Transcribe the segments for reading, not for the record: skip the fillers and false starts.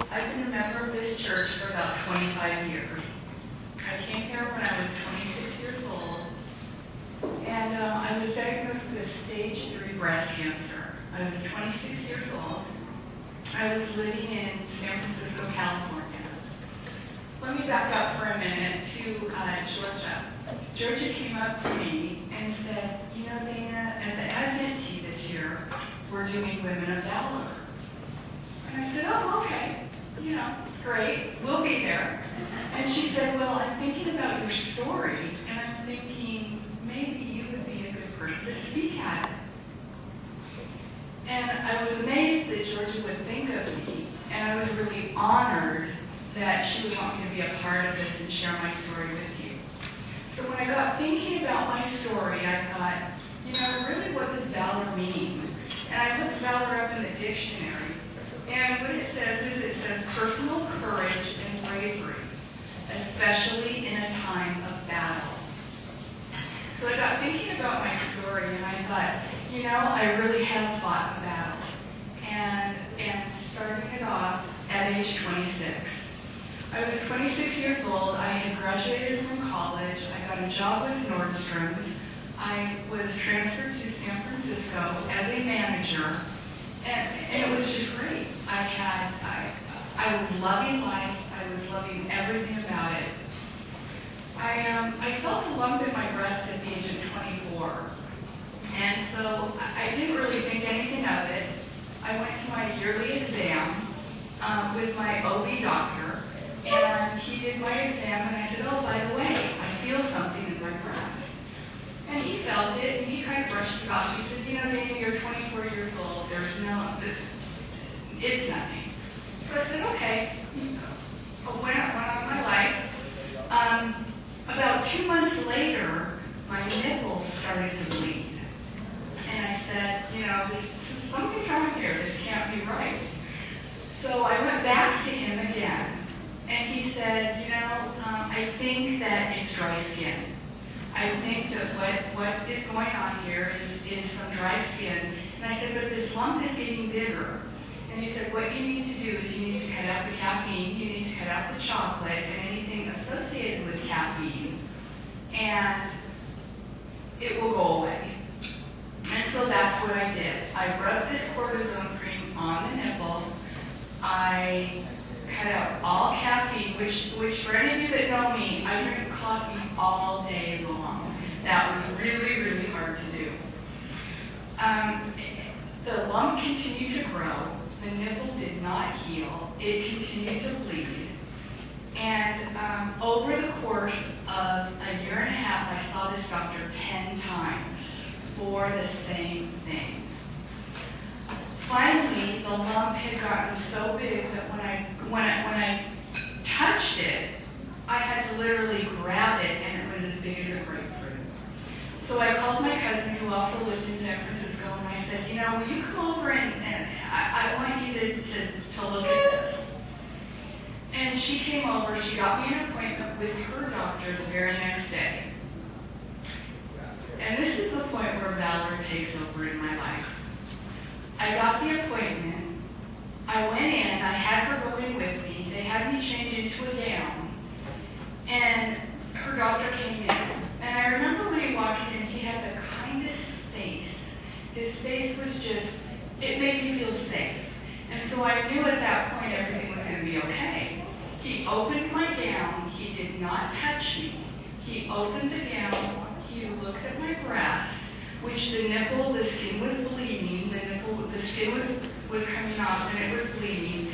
I've been a member of this church for about 25 years. I came here when I was 26 years old, and I was diagnosed with stage 3 breast cancer. I was 26 years old. I was living in San Francisco, California. Let me back up for a minute to Georgia. Georgia came up to me and said, you know, Dana, at the Advent Tea this year, we're doing Women of Valor. And I said, oh, okay, you know, great, we'll be there. And she said, well, I'm thinking about your story, and I'm thinking maybe you would be a good person to speak at it. And I was amazed that Georgia would think of me, and I was really honored that she would want me to be a part of this and share my story with you. So when I got thinking about my story, I thought, you know, really what does valor mean? And I looked valor up in the dictionary, and what it says is it says personal courage and bravery, especially in a time of battle. So I got thinking about my story, and I thought, you know, I really have fought a battle. And starting it off at age 26. I was 26 years old. I had graduated from college. I got a job with Nordstrom's. I was transferred to San Francisco as a manager, and it was just great. I was loving life. I was loving everything about it. I felt a lump in my breast at the age of 24, and so I didn't really think anything of it. I went to my yearly exam with my OB doctor, and he did my exam, and I said, oh, by the way, I feel something in my breast. And he felt it, and he kind of brushed it off. He said, you know, Dana, you're 24 years old. It's nothing. So I said, okay. I went on my life. About 2 months later, my nipples started to bleed. And I said, you know, something's wrong here. This can't be right. So I went back to him again. And he said, you know, I think that it's dry skin. I think that what is going on here is some dry skin. And I said, but this lump is getting bigger. And he said, what you need to do is you need to cut out the caffeine, you need to cut out the chocolate and anything associated with caffeine, and it will go away. And so that's what I did. I rubbed this cortisone cream on the nipple. I cut out all caffeine, which for any of you that know me, I drink coffee all day long. That was really, really hard to do. The lump continued to grow. The nipple did not heal. It continued to bleed. And over the course of a year and a half, I saw this doctor 10 times for the same thing. Finally, the lump had gotten so big that when I touched it, I had to literally grab it, and it was as big as a grapefruit. So I called my cousin, who also lived in San Francisco, and I said, you know, will you come over and I want you to look at this. And she came over. She got me an appointment with her doctor the very next day. And this is the point where valor takes over in my life. I got the appointment. I went in. I had her go in with me. They had me change into a gown. And her doctor came in. And I remember when he walked in, he had the kindest face. His face was just, it made me feel safe. And so I knew at that point everything was going to be okay. He opened my gown. He did not touch me. He opened the gown. He looked at my breast, which the skin was bleeding. The skin was coming off and it was bleeding.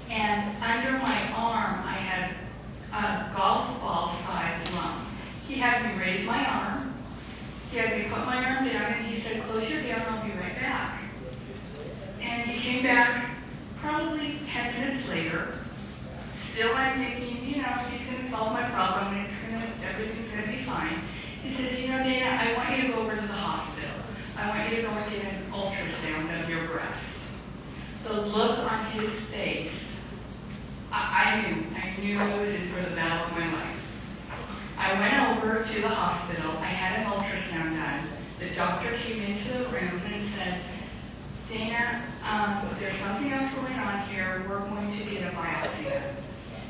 And under my arm, I had a golf ball sized lump. He had me raise my arm. He had me put my arm down, and he said, close your gown, I'll be right back. And he came back probably 10 minutes later. Still I'm thinking, you know, he's going to solve my problem, and everything's going to be fine. He says, you know, Dana, I want you to go over to the hospital. I want you to go and get an ultrasound of your breast. The look on his face, I knew I was in for the battle of my life. I went over to the hospital. I had an ultrasound done. The doctor came into the room and said, Dana, there's something else going on here. here, we're going to get a biopsy done.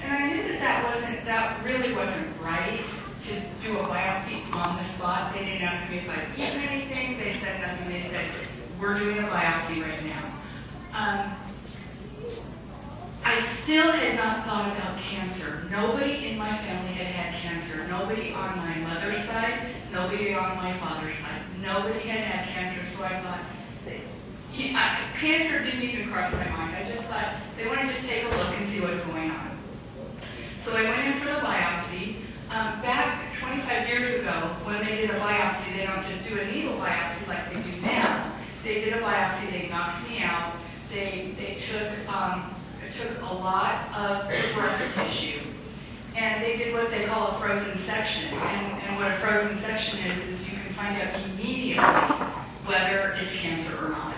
And I knew that really wasn't right to do a biopsy on the spot. They didn't ask me if I'd eaten anything. They said nothing. They said, we're doing a biopsy right now. I still had not thought about cancer. Nobody in my family had had cancer. Nobody on my mother's side, nobody on my father's side. Nobody had had cancer, so I thought, cancer didn't even cross my mind. I just thought, they want to just take a look and see what's going on. So I went in for the biopsy. Back 25 years ago, when they did a biopsy, they don't just do a needle biopsy like they do now. They did a biopsy, they knocked me out. They took a lot of the breast tissue, and they did what they call a frozen section. And what a frozen section is you can find out immediately whether it's cancer or not.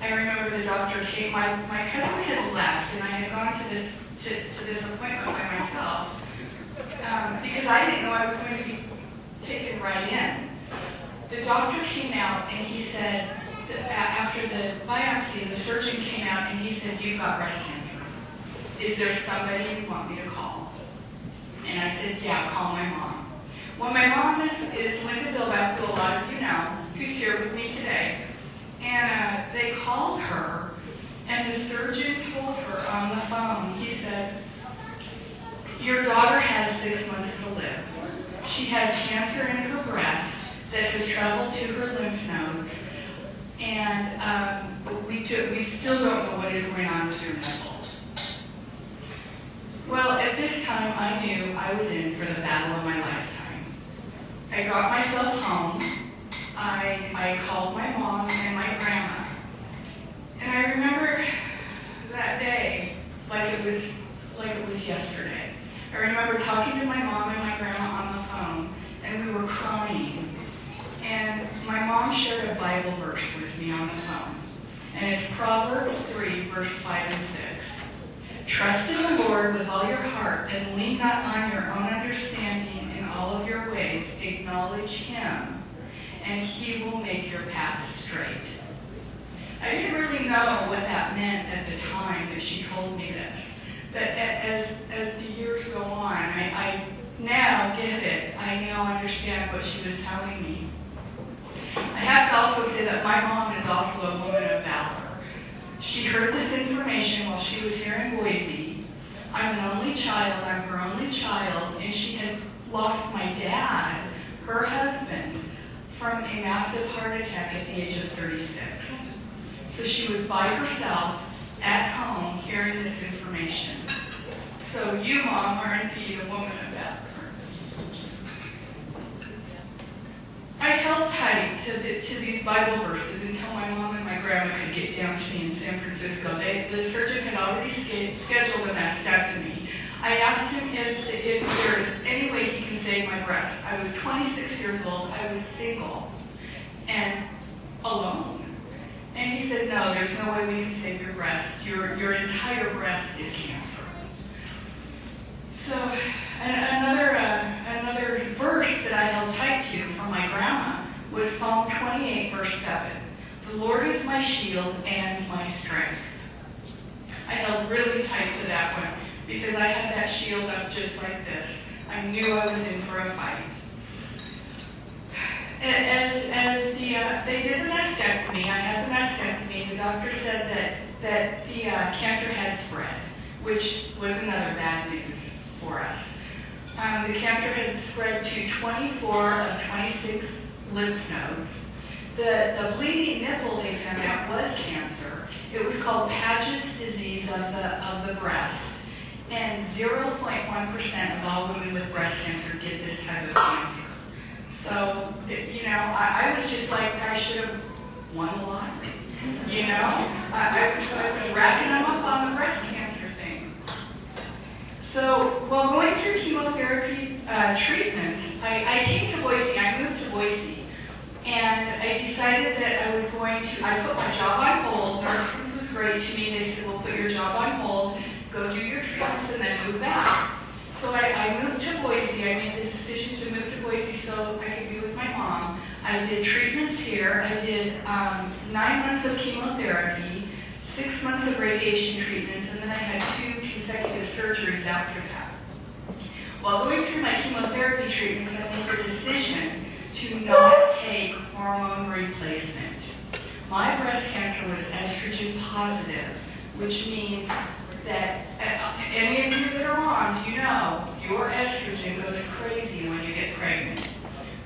I remember the doctor came, my cousin had left, and I had gone to this appointment by myself because I didn't know I was going to be taken right in. The doctor came out and he said, after the biopsy, the surgeon came out and he said, you've got breast cancer. Is there somebody you want me to call? And I said, yeah, call my mom. Well, my mom is Linda Bilbao, who a lot of you know, who's here with me today. And they called her, and the surgeon told her on the phone, he said, your daughter has 6 months to live. She has cancer in her breast that has traveled to her lymph nodes, and we still don't know what is going on with her nipples. Well, at this time, I knew I was in for the battle of my lifetime. I got myself home. I called my mom and my grandma. And I remember that day like it was yesterday. I remember talking to my mom and my grandma on the phone, and we were crying. And my mom shared a Bible verse with me on the phone. And it's Proverbs 3, verse 5 and 6. Trust in the Lord with all your heart, and lean not on your own understanding. In all of your ways acknowledge Him, and He will make your path straight. I didn't really know what that meant at the time that she told me this. But as the years go on, I now get it. I now understand what she was telling me. I have to also say that my mom is also a woman of valor. She heard this information while she was here in Boise. I'm an only child. I'm her only child. And she had lost my dad, her husband, from a massive heart attack at the age of 36. So she was by herself at home hearing this information. So you, Mom, are indeed a woman of valor. I held tight to these Bible verses until my mom and my grandma could get down to me in San Francisco. The surgeon had already scheduled a mastectomy. I asked him if there is any way he can save my breast. I was 26 years old. I was single and alone. And he said, no, there's no way we can save your breast. Your entire breast is cancer. So another verse that I held tight to from my grandma was Psalm 28, verse 7. The Lord is my shield and my strength. I held really tight to that one because I had that shield up just like this. I knew I was in for a fight. As they did the mastectomy, I had the mastectomy, the doctor said that the cancer had spread, which was another bad news for us. The cancer had spread to 24 of 26 lymph nodes. The bleeding nipple they found out was cancer. It was called Paget's disease of the breast. And 0.1% of all women with breast cancer get this type of cancer. So, I was just like, I should have won the lottery. I was racking them up on the breast cancer thing. So, while going through chemotherapy treatments, I came to Boise. I moved to Boise. And I decided that I was going to, I put my job on hold. Nurse was great to me. They said, well, put your job on hold, go do your treatments, and then move back. So I moved to Boise. I made the decision to move to Boise so I could be with my mom. I did treatments here. I did 9 months of chemotherapy, 6 months of radiation treatments, and I had 2 consecutive surgeries after that. While going through my chemotherapy treatments, I made the decision to not take hormone replacement. My breast cancer was estrogen positive, which means that any of you that are moms, you know, your estrogen goes crazy when you get pregnant.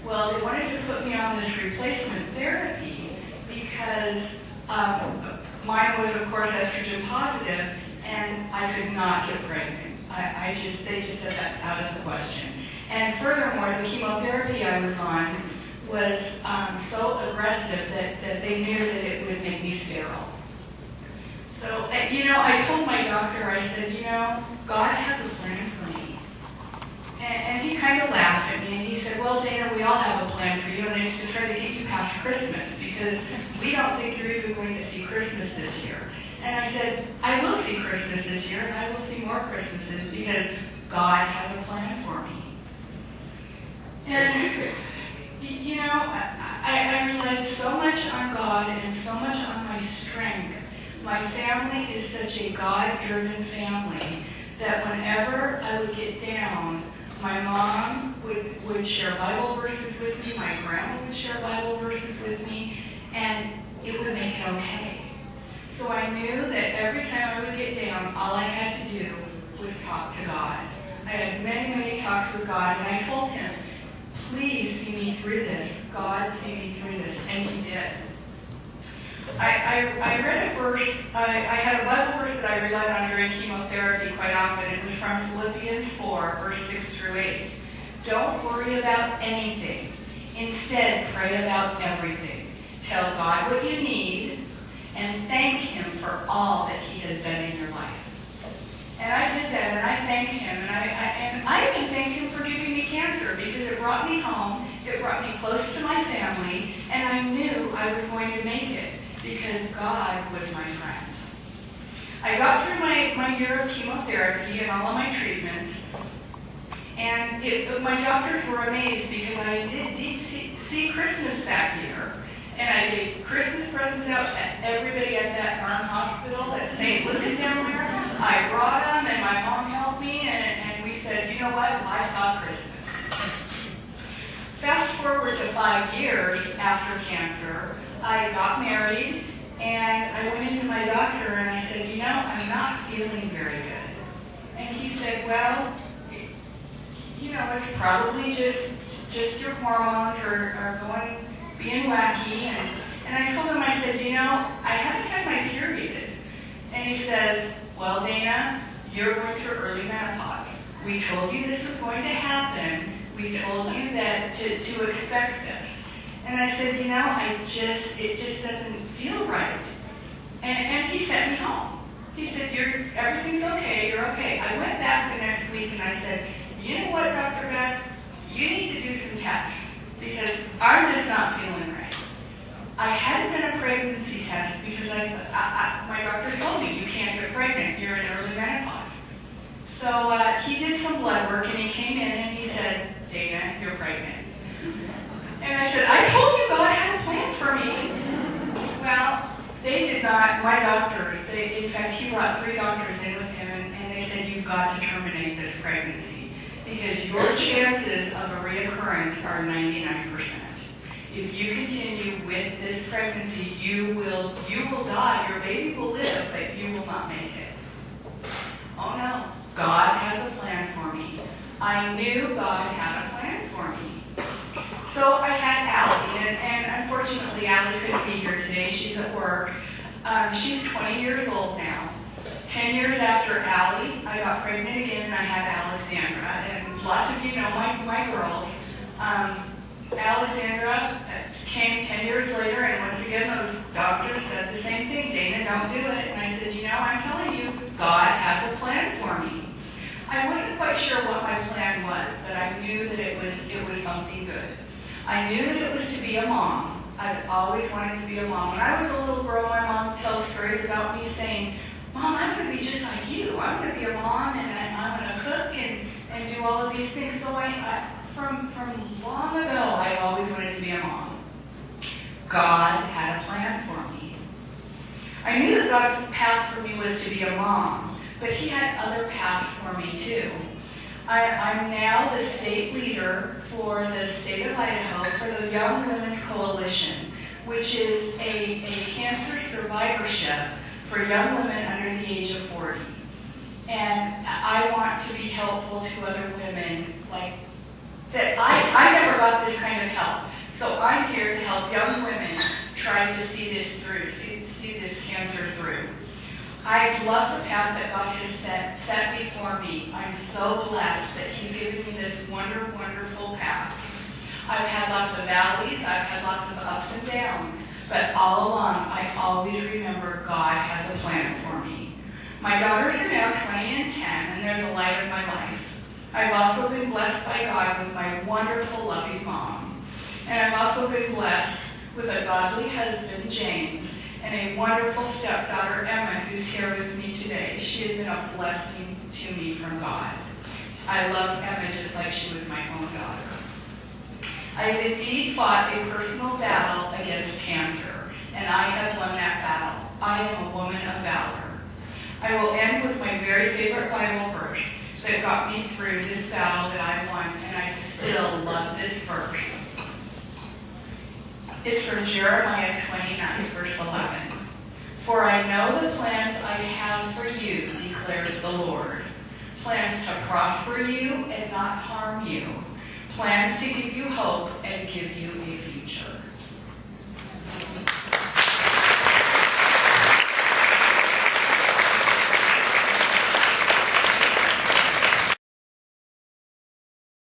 Well, they wanted to put me on this replacement therapy because mine was, of course, estrogen positive, and I could not get pregnant. They just said that's out of the question. And furthermore, the chemotherapy I was on was so aggressive that they knew that it would make me sterile. So, I told my doctor, I said, God has a plan for me. And he kind of laughed at me, and he said, well, Dana, we all have a plan for you, and it's to try to get you past Christmas, because we don't think you're even going to see Christmas this year. And I said, I will see Christmas this year, and I will see more Christmases, because God has a plan for me. And, I relied so much on God and so much on my strength. My family is such a God-driven family that whenever I would get down, my mom would share Bible verses with me, my grandma would share Bible verses with me, and it would make it okay. So I knew that every time I would get down, all I had to do was talk to God. I had many, many talks with God, and I told him, please see me through this. God, see me through this. And he did. I read a verse, I had a Bible verse that I relied on during chemotherapy quite often. It was from Philippians 4, verse 6 through 8. Don't worry about anything. Instead, pray about everything. Tell God what you need and thank him for all that he has done in your life. And I did that, and I thanked him, and I even thanked him for giving me cancer, because it brought me home, it brought me close to my family, and I knew I was going to make it, because God was my friend. I got through my year of chemotherapy and all of my treatments, and my doctors were amazed, because I did see Christmas that year. And I gave Christmas presents out to everybody at that darn hospital at St. Luke's down there. I brought them, and my mom helped me, and we said, you know what, I saw Christmas. Fast forward to 5 years after cancer, I got married, and I went into my doctor, and I said, I'm not feeling very good. And he said, well, it's probably just your hormones are being wacky, and I told him, I said, I haven't had my period. And he says, well, Dana, you're going through early menopause. We told you this was going to happen. We told you that to expect this. And I said, it just doesn't feel right. And he sent me home. He said, everything's okay, you're okay. I went back the next week and I said, you know what, Dr. Beck, you need to do some tests, because I'm just not feeling right. I hadn't done a pregnancy test because my doctors told me you can't get pregnant, you're in early menopause. So he did some blood work, and he came in and he said, Dana, you're pregnant. And I said, I told you God had a plan for me. Well, they did not, my doctors, in fact, he brought 3 doctors in with him, and they said, you've got to terminate this pregnancy, because your chances of a reoccurrence are 99%. If you continue with this pregnancy, you will die. Your baby will live, but you will not make it. Oh no, God has a plan for me. I knew God had a plan for me. So I had Allie, and unfortunately Allie couldn't be here today. She's at work. She's 20 years old now. 10 years after Allie, I got pregnant again, and I had Alexandra. And lots of you know my girls. Alexandra came 10 years later, and once again those doctors said the same thing, Dana, don't do it. And I said, I'm telling you, God has a plan for me. I wasn't quite sure what my plan was, but I knew that it was something good. I knew that it was to be a mom. I'd always wanted to be a mom. When I was a little girl, my mom tells stories about me saying, Mom, I'm going to be just like you. I'm going to be a mom, and I'm going to cook and do all of these things. So from long ago, I always wanted to be a mom. God had a plan for me. I knew that God's path for me was to be a mom, but he had other paths for me too. I'm now the state leader for the state of Idaho for the Young Women's Coalition, which is a cancer survivorship for young women under the age of 40. And I want to be helpful to other women like that. I never got this kind of help. So I'm here to help young women try to see this through, see this cancer through. I love the path that God has set before me. I'm so blessed that he's given me this wonderful path. I've had lots of valleys, I've had lots of ups and downs, but all along I always remember God has a plan for me. My daughters are now 20 and 10, and they're the light of my life. I've also been blessed by God with my wonderful, loving mom. And I've also been blessed with a godly husband, James, and a wonderful stepdaughter, Emma, who's here with me today. She has been a blessing to me from God. I love Emma just like she was my own daughter. I have indeed fought a personal battle against cancer, and I have won that battle. I am a woman of valor. I will end with my very favorite Bible verse that got me through this battle that I won, and I still love this verse. It's from Jeremiah 29, verse 11. For I know the plans I have for you, declares the Lord. Plans to prosper you and not harm you. Plans to give you hope and give you a future.